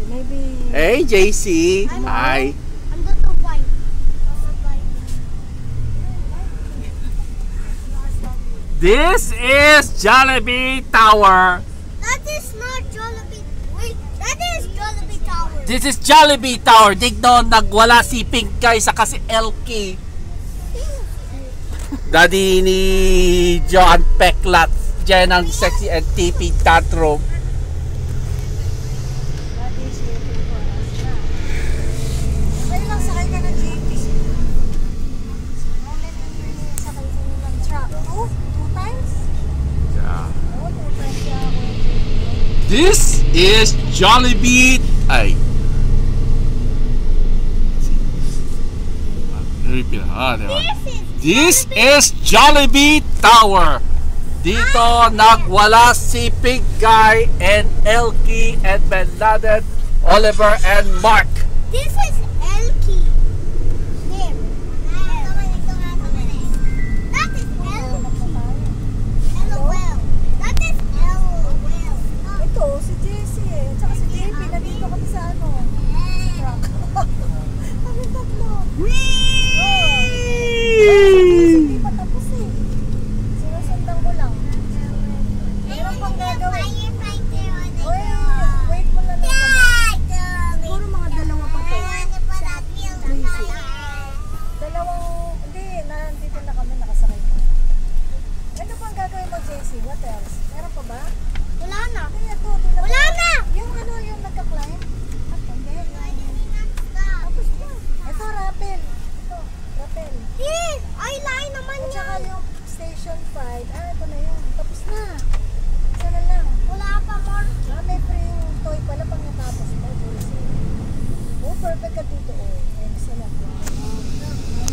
Maybe. Hey, JC. Hi. I'm going to buy. This is Jollibee Tower. That is not Jollibee. Wait, that is Jollibee Tower. This is Jollibee Tower. Digno, nagwala si Pink Guy sa kasi LK. Daddy ni Joan Peklat. Diyan ang sexy and tipping tantrum. Okay lang, sakay ka ng JP. Sakay ka ng truck. Oh, 2 times? Yeah. Oh, 2 times siya ako ng JP. This is Jollibee. Ay. This is Jollibee Tower. Dito nagwala si Pink Guy and Elkie and Ben Laden, Oliver and Mark. This is Elkie. There. That is Elkie. LOL. That is LOL. Ito, si JC eh. Tsaka si JP, nandito kami sa ano. Truck. Kami tatlo. Hindi pa tapos eh. Sinusundan ko lang. Meron pang gagawin. Wait mo lang naman. Siguro mga dalawa pa to. Hindi, nandito na kami, nakasakay na. Ano pang gagawin mo, JC? What else? Meron pa ba? Wala na. Kaya to, Wala na! yung ano, yung nagka-climb? Hindi. Tapos na. Ito, rappel. Ito, rappel. Yes! Ay, lain naman At saka yan. yung station 5. Ito na yun. Tapos na. Isa na lang. Wala pa more. May free toy pala pang natapos mo. Oh, perfect ka dito. Oh, excellent. Wow.